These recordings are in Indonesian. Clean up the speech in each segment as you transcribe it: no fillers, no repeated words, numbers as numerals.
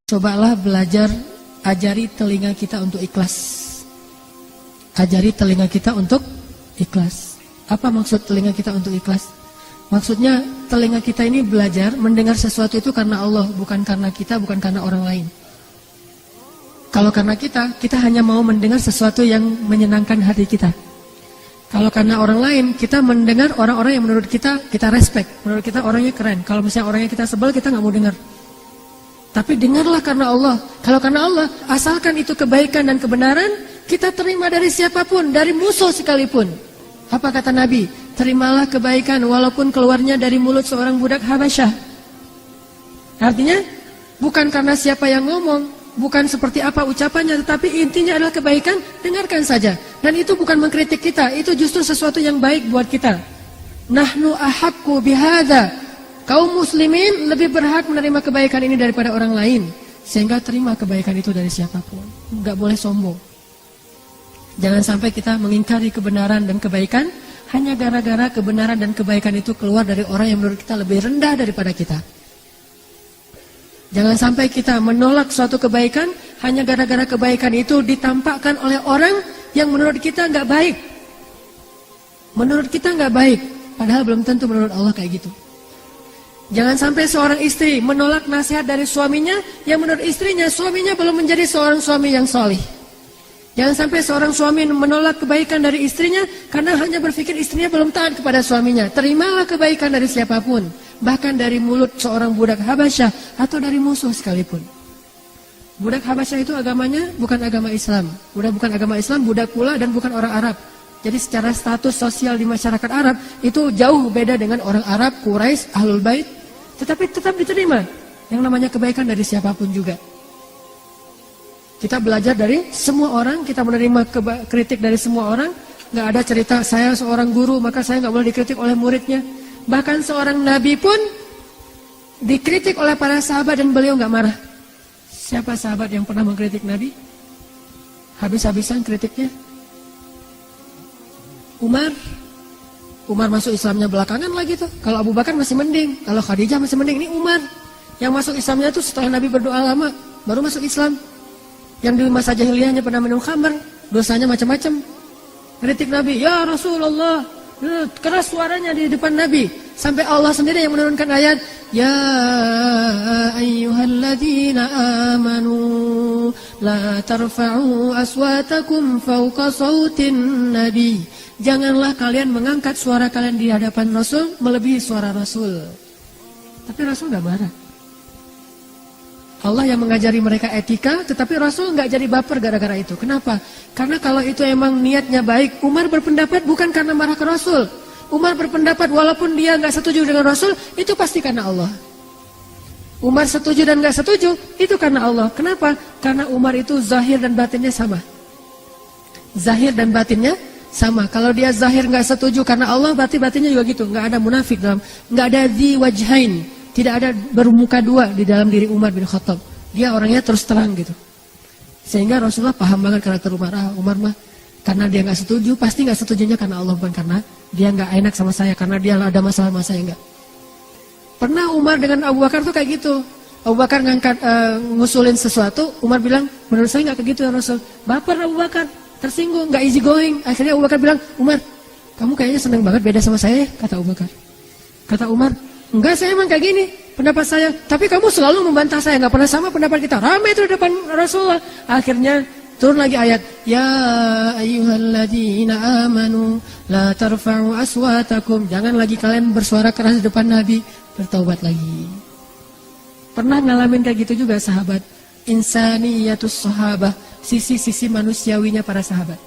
Cobalah belajar, ajari telinga kita untuk ikhlas. Ajari telinga kita untuk ikhlas. Apa maksud telinga kita untuk ikhlas? Maksudnya telinga kita ini belajar mendengar sesuatu itu karena Allah, bukan karena kita, bukan karena orang lain. Kalau karena kita hanya mau mendengar sesuatu yang menyenangkan hati kita. Kalau karena orang lain, kita mendengar orang-orang yang menurut kita respect, menurut kita orangnya keren. Kalau misalnya orangnya kita sebel, kita nggak mau dengar. Tapi dengarlah karena Allah. Kalau karena Allah, asalkan itu kebaikan dan kebenaran, kita terima dari siapapun, dari musuh sekalipun. Apa kata Nabi? Terimalah kebaikan walaupun keluarnya dari mulut seorang budak Habasyah. Artinya, bukan karena siapa yang ngomong, bukan seperti apa ucapannya, tetapi intinya adalah kebaikan, dengarkan saja. Dan itu bukan mengkritik kita, itu justru sesuatu yang baik buat kita. Nahnu ahaqqu bihadza. Kaum muslimin lebih berhak menerima kebaikan ini daripada orang lain. Sehingga terima kebaikan itu dari siapapun. Enggak boleh sombong. Jangan sampai kita mengingkari kebenaran dan kebaikan hanya gara-gara kebenaran dan kebaikan itu keluar dari orang yang menurut kita lebih rendah daripada kita. Jangan sampai kita menolak suatu kebaikan hanya gara-gara kebaikan itu ditampakkan oleh orang yang menurut kita enggak baik. Menurut kita enggak baik, padahal belum tentu menurut Allah kayak gitu. Jangan sampai seorang istri menolak nasihat dari suaminya yang menurut istrinya, suaminya belum menjadi seorang suami yang solih. Jangan sampai seorang suami menolak kebaikan dari istrinya karena hanya berpikir istrinya belum taat kepada suaminya. Terimalah kebaikan dari siapapun, bahkan dari mulut seorang budak Habasyah atau dari musuh sekalipun. Budak Habasyah itu agamanya bukan agama Islam. Bukan agama Islam, budak pula dan bukan orang Arab. Jadi secara status sosial di masyarakat Arab itu jauh beda dengan orang Arab, Quraisy, Ahlul Bait. Tetapi tetap diterima yang namanya kebaikan dari siapapun juga. Kita belajar dari semua orang, kita menerima kritik dari semua orang. Gak ada cerita saya seorang guru maka saya gak boleh dikritik oleh muridnya. Bahkan seorang nabi pun dikritik oleh para sahabat dan beliau gak marah. Siapa sahabat yang pernah mengkritik nabi? Habis-habisan kritiknya. Umar masuk Islamnya belakangan lagi tuh. Kalau Abu Bakar masih mending, kalau Khadijah masih mending. Ini Umar yang masuk Islamnya tuh setelah Nabi berdoa lama baru masuk Islam. Yang di masa jahiliyahnya pernah minum khamar, dosanya macam-macam. Kritik Nabi, ya Rasulullah, keras suaranya di depan Nabi. Sampai Allah sendiri yang menurunkan ayat, ya ayyuhalladzina amanu la tarfa'u aswatakum fawqa sautin nabi. Janganlah kalian mengangkat suara kalian di hadapan Rasul melebihi suara Rasul. Tapi Rasul gak marah. Allah yang mengajari mereka etika, tetapi Rasul gak jadi baper gara-gara itu. Kenapa? Karena kalau itu emang niatnya baik, Umar berpendapat bukan karena marah ke Rasul. Umar berpendapat walaupun dia gak setuju dengan Rasul, itu pasti karena Allah. Umar setuju dan gak setuju, itu karena Allah. Kenapa? Karena Umar itu zahir dan batinnya sama. Zahir dan batinnya sama. Kalau dia zahir nggak setuju karena Allah, berarti batinnya juga gitu. Nggak ada munafik dalam, nggak ada dzi wajhain, tidak ada bermuka dua di dalam diri Umar bin Khattab. Dia orangnya terus terang gitu. Sehingga Rasulullah paham banget karakter Umar. Umar mah karena dia nggak setuju, pasti nggak setujunya karena Allah, bukan karena dia nggak enak sama saya, karena dia ada masalah sama saya enggak. Pernah Umar dengan Abu Bakar tuh kayak gitu. Abu Bakar ngangkat ngusulin sesuatu, Umar bilang menurut saya nggak kayak gitu ya Rasul. Baper Abu Bakar. Tersinggung, gak easy going. Akhirnya Abu Bakar bilang, Umar, kamu kayaknya senang banget beda sama saya, kata Abu Bakar. Kata Umar, enggak, saya emang kayak gini pendapat saya, tapi kamu selalu membantah saya, gak pernah sama pendapat kita. Ramai itu di depan Rasulullah. Akhirnya turun lagi ayat, ya ayyuhalladzina amanu la tarfa'u aswatakum. Jangan lagi kalian bersuara keras di depan Nabi. Bertaubat lagi. Pernah ngalamin kayak gitu juga sahabat. Insaniyatus sahabah, sisi-sisi manusiawinya para sahabat.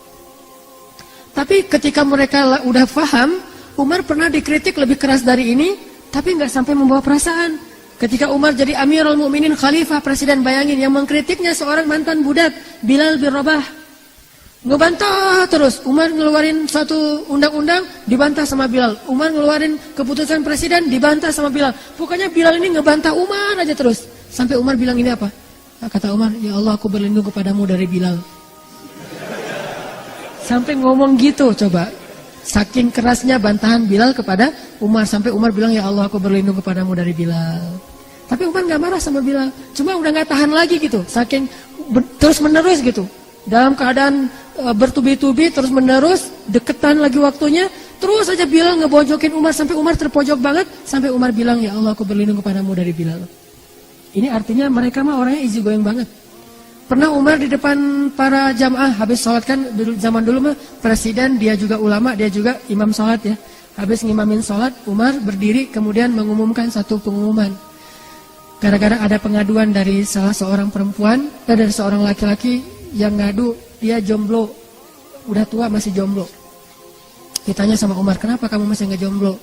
Tapi ketika mereka udah paham, Umar pernah dikritik lebih keras dari ini, tapi nggak sampai membawa perasaan. Ketika Umar jadi Amirul Mukminin, Khalifah, Presiden, bayangin yang mengkritiknya seorang mantan budak, Bilal bin Rabah. Ngebantah terus. Umar ngeluarin satu undang-undang, dibantah sama Bilal. Umar ngeluarin keputusan Presiden, dibantah sama Bilal. Pokoknya Bilal ini ngebantah Umar aja terus. Sampai Umar bilang ini apa? Kata Umar, ya Allah aku berlindung kepadamu dari Bilal. Sampai ngomong gitu coba. Saking kerasnya bantahan Bilal kepada Umar. Sampai Umar bilang, ya Allah aku berlindung kepadamu dari Bilal. Tapi Umar nggak marah sama Bilal, cuma udah nggak tahan lagi gitu, saking terus menerus gitu, dalam keadaan bertubi-tubi terus menerus, deketan lagi waktunya, terus aja Bilal ngebojokin Umar sampai Umar terpojok banget, sampai Umar bilang, ya Allah aku berlindung kepadamu dari Bilal. Ini artinya mereka mah orangnya easy going banget. Pernah Umar di depan para jamaah habis sholat kan, zaman dulu mah presiden, dia juga ulama, dia juga imam sholat ya. Habis ngimamin sholat, Umar berdiri kemudian mengumumkan satu pengumuman. Gara-gara ada pengaduan dari salah seorang perempuan dan dari seorang laki-laki yang ngadu dia jomblo, udah tua masih jomblo. Ditanya sama Umar, kenapa kamu masih nggak jomblo?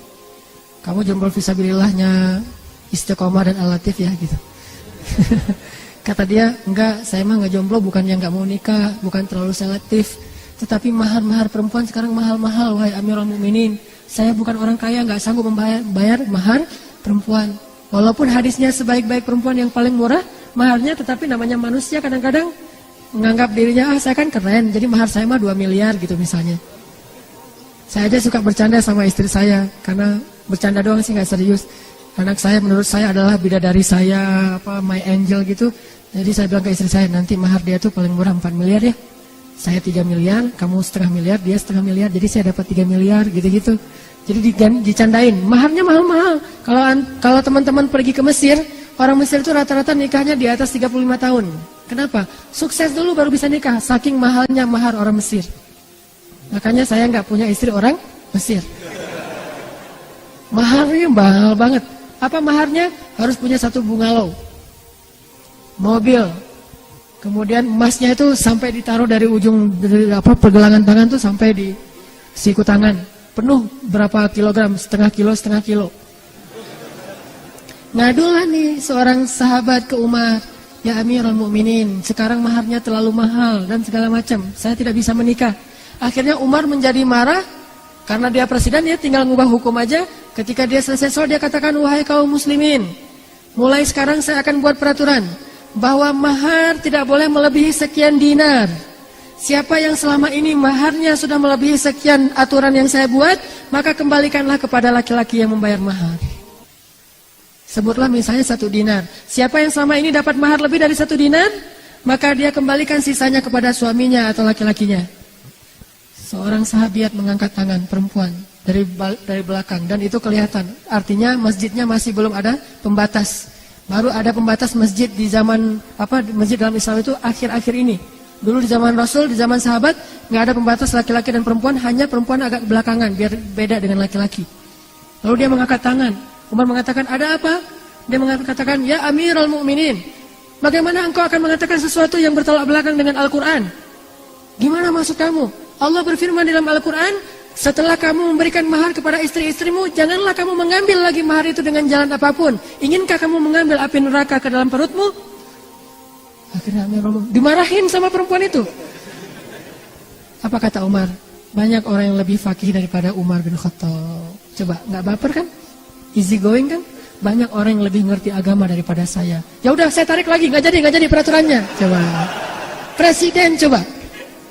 Kamu jomblo fisabilillahnya Istiqomah dan Al-Latif ya gitu. Kata dia, enggak, saya mah nggak jomblo bukan yang nggak mau nikah, bukan terlalu selektif, tetapi mahar-mahar perempuan sekarang mahal-mahal, wahai Amirul Mukminin. Saya bukan orang kaya, nggak sanggup membayar mahar perempuan. Walaupun hadisnya sebaik-baik perempuan yang paling murah maharnya, tetapi namanya manusia kadang-kadang menganggap dirinya, saya kan keren, jadi mahar saya mah 2 miliar gitu misalnya. Saya aja suka bercanda sama istri saya, karena bercanda doang sih nggak serius. Anak saya menurut saya adalah bidadari saya, my angel gitu. Jadi saya bilang ke istri saya, nanti mahar dia tuh paling murah 4 miliar ya. Saya 3 miliar, kamu setengah miliar, dia setengah miliar, jadi saya dapat 3 miliar gitu-gitu. Jadi dicandain, maharnya mahal-mahal. Kalau teman-teman pergi ke Mesir, orang Mesir itu rata-rata nikahnya di atas 35 tahun. Kenapa? Sukses dulu baru bisa nikah, saking mahalnya mahar orang Mesir. Makanya saya nggak punya istri orang Mesir. Maharnya mahal banget. Apa maharnya? Harus punya 1 bungalow, mobil, kemudian emasnya itu sampai ditaruh dari ujung pergelangan tangan tuh sampai di siku tangan. Penuh berapa kilogram, setengah kilo. Ngadulah nih seorang sahabat ke Umar, ya Amirul Mukminin, sekarang maharnya terlalu mahal dan segala macam, saya tidak bisa menikah. Akhirnya Umar menjadi marah, karena dia presiden, dia tinggal ngubah hukum aja. Ketika dia selesai sholat, dia katakan, wahai kaum muslimin, mulai sekarang saya akan buat peraturan, bahwa mahar tidak boleh melebihi sekian dinar. Siapa yang selama ini maharnya sudah melebihi sekian aturan yang saya buat, maka kembalikanlah kepada laki-laki yang membayar mahar. Sebutlah misalnya 1 dinar. Siapa yang selama ini dapat mahar lebih dari 1 dinar, maka dia kembalikan sisanya kepada suaminya atau laki-lakinya. Seorang sahabiat mengangkat tangan, perempuan, dari belakang, dan itu kelihatan. Artinya masjidnya masih belum ada pembatas. Baru ada pembatas masjid di zaman masjid dalam Islam itu akhir-akhir ini. Dulu di zaman Rasul, di zaman sahabat, nggak ada pembatas laki-laki dan perempuan, hanya perempuan agak belakangan, biar beda dengan laki-laki. Lalu dia mengangkat tangan. Umar mengatakan, ada apa? Dia mengatakan, ya Amirul Mukminin, bagaimana engkau akan mengatakan sesuatu yang bertolak belakang dengan Al-Quran? Gimana maksud kamu? Allah berfirman dalam Al-Quran, setelah kamu memberikan mahar kepada istri-istrimu, janganlah kamu mengambil lagi mahar itu dengan jalan apapun. Inginkah kamu mengambil api neraka ke dalam perutmu? Akhirnya dimarahin sama perempuan itu. Apa kata Umar? Banyak orang yang lebih fakih daripada Umar bin Khattab. Coba, nggak baper kan? Easy going kan? Banyak orang yang lebih ngerti agama daripada saya. Ya udah, saya tarik lagi, nggak jadi peraturannya. Coba, presiden coba,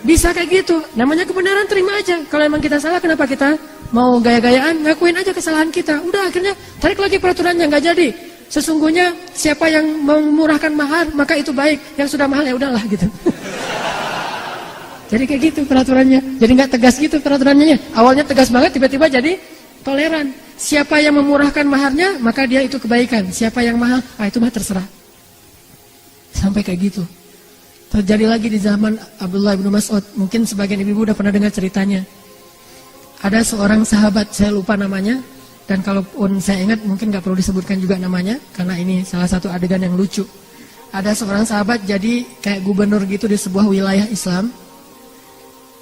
bisa kayak gitu. Namanya kebenaran, terima aja. Kalau emang kita salah, kenapa kita mau gaya-gayaan? Ngakuin aja kesalahan kita. Udah, akhirnya tarik lagi peraturannya, nggak jadi. Sesungguhnya siapa yang memurahkan mahar, maka itu baik. Yang sudah mahal ya udahlah gitu. Jadi kayak gitu peraturannya. Jadi nggak tegas gitu peraturannya. Awalnya tegas banget, tiba-tiba jadi toleran. Siapa yang memurahkan maharnya, maka dia itu kebaikan. Siapa yang mahal, itu mah terserah. Sampai kayak gitu. Terjadi lagi di zaman Abdullah bin Mas'ud. Mungkin sebagian ibu-ibu udah pernah dengar ceritanya. Ada seorang sahabat, saya lupa namanya. Dan kalaupun saya ingat mungkin gak perlu disebutkan juga namanya, karena ini salah satu adegan yang lucu. Ada seorang sahabat jadi kayak gubernur gitu di sebuah wilayah Islam.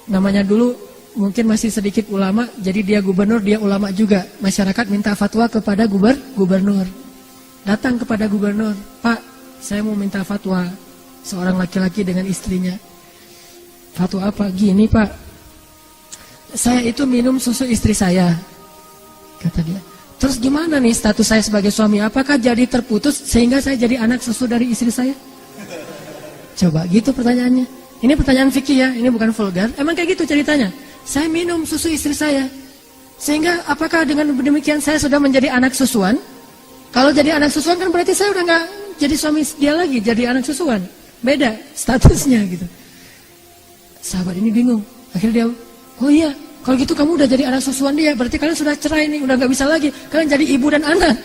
Namanya dulu mungkin masih sedikit ulama, jadi dia gubernur, dia ulama juga. Masyarakat minta fatwa kepada gubernur. Datang kepada gubernur, Pak, saya mau minta fatwa. Seorang laki-laki dengan istrinya. Fatwa apa? Gini Pak, saya itu minum susu istri saya, kata dia. Terus gimana nih status saya sebagai suami? Apakah jadi terputus sehingga saya jadi anak susu dari istri saya? Coba gitu pertanyaannya. Ini pertanyaan fikih ya, ini bukan vulgar. Emang kayak gitu ceritanya. Saya minum susu istri saya, sehingga apakah dengan demikian saya sudah menjadi anak susuan? Kalau jadi anak susuan kan berarti saya udah nggak jadi suami dia lagi, jadi anak susuan. Beda statusnya gitu. Sahabat ini bingung. Akhirnya dia, oh iya, kalau gitu kamu udah jadi anak susuan dia, berarti kalian sudah cerai nih, udah nggak bisa lagi. Kalian jadi ibu dan anak.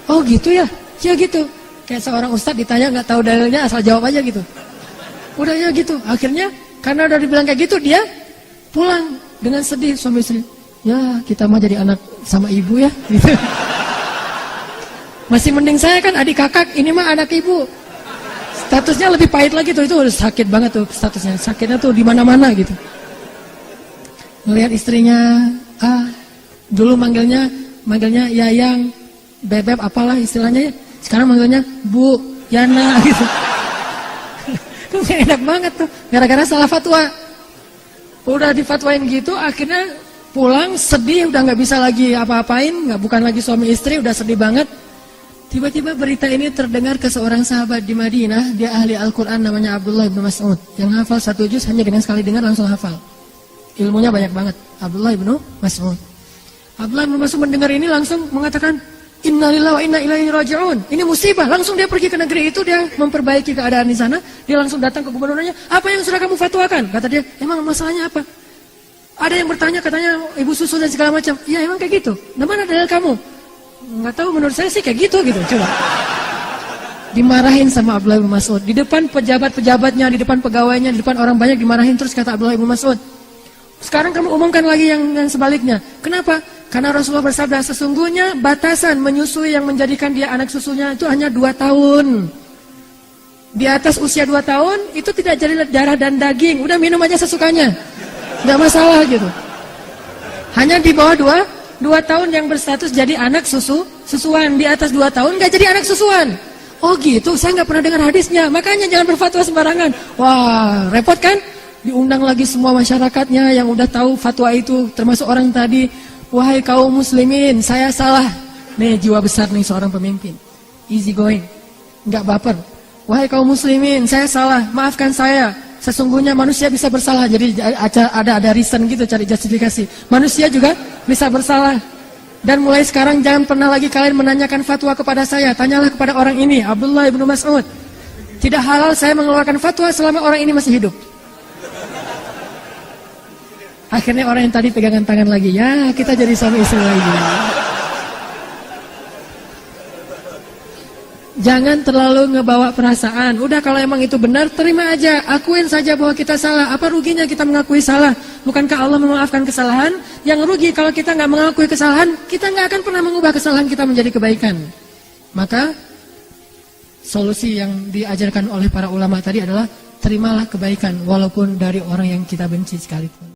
Oh gitu ya? Ya gitu. Kayak seorang ustadz ditanya nggak tahu dalilnya, asal jawab aja gitu. Udah ya gitu. Akhirnya karena udah dibilang kayak gitu, dia pulang dengan sedih suami istri. Ya kita mah jadi anak sama ibu ya. Gitu. Masih mending saya kan adik kakak, ini mah anak ibu. Statusnya lebih pahit lagi tuh, itu udah sakit banget tuh statusnya. Sakitnya tuh di mana-mana gitu. Melihat istrinya, dulu manggilnya Yayang, Bebeb, apalah istilahnya ya. Sekarang manggilnya Bu, Yana gitu. Enak banget tuh, gara-gara salah fatwa. Udah difatwain gitu, akhirnya pulang sedih, udah nggak bisa lagi apa-apain, bukan lagi suami istri, udah sedih banget. Tiba-tiba berita ini terdengar ke seorang sahabat di Madinah, dia ahli Al-Quran namanya Abdullah bin Mas'ud, yang hafal 1 juz hanya dengan sekali dengar langsung hafal. Ilmunya banyak banget, Abdullah bin Mas'ud. Abdullah bin Mas'ud mendengar ini langsung mengatakan, Innalillahi wa inna ilaihi raji'un. Ini musibah. Langsung dia pergi ke negeri itu, dia memperbaiki keadaan di sana. Dia langsung datang ke gubernurnya. Apa yang sudah kamu fatwakan? Kata dia, emang masalahnya apa? Ada yang bertanya, katanya ibu susu dan segala macam. Ya emang kayak gitu. Nah mana dalil kamu? Nggak tahu, menurut saya sih kayak gitu. Coba. Dimarahin sama Abdullah bin Mas'ud. Di depan pejabat-pejabatnya, di depan pegawainya, di depan orang banyak dimarahin terus, kata Abdullah bin Mas'ud. Sekarang kamu umumkan lagi yang sebaliknya. Kenapa? Karena Rasulullah bersabda, sesungguhnya batasan menyusui yang menjadikan dia anak susunya itu hanya 2 tahun. Di atas usia 2 tahun, itu tidak jadi darah dan daging. Udah minum aja sesukanya. Nggak masalah gitu. Hanya di bawah 2 tahun yang berstatus jadi anak susuan. Di atas 2 tahun nggak jadi anak susuan. Oh gitu, saya nggak pernah dengar hadisnya. Makanya jangan berfatwa sembarangan. Wah, repot kan? Diundang lagi semua masyarakatnya yang udah tahu fatwa itu, termasuk orang tadi. Wahai kaum muslimin, saya salah. Nih jiwa besar nih seorang pemimpin, easy going, nggak baper. Wahai kaum muslimin, saya salah, maafkan saya. Sesungguhnya manusia bisa bersalah. Jadi ada reason gitu, cari justifikasi. Manusia juga bisa bersalah. Dan mulai sekarang jangan pernah lagi kalian menanyakan fatwa kepada saya. Tanyalah kepada orang ini, Abdullah bin Mas'ud. Tidak halal saya mengeluarkan fatwa selama orang ini masih hidup. Akhirnya orang yang tadi pegangan tangan lagi, ya kita jadi suami istri lagi. Jangan terlalu ngebawa perasaan. Udah kalau emang itu benar, terima aja. Akuin saja bahwa kita salah. Apa ruginya kita mengakui salah? Bukankah Allah memaafkan kesalahan? Yang rugi kalau kita nggak mengakui kesalahan, kita nggak akan pernah mengubah kesalahan kita menjadi kebaikan. Maka solusi yang diajarkan oleh para ulama tadi adalah terimalah kebaikan walaupun dari orang yang kita benci sekalipun.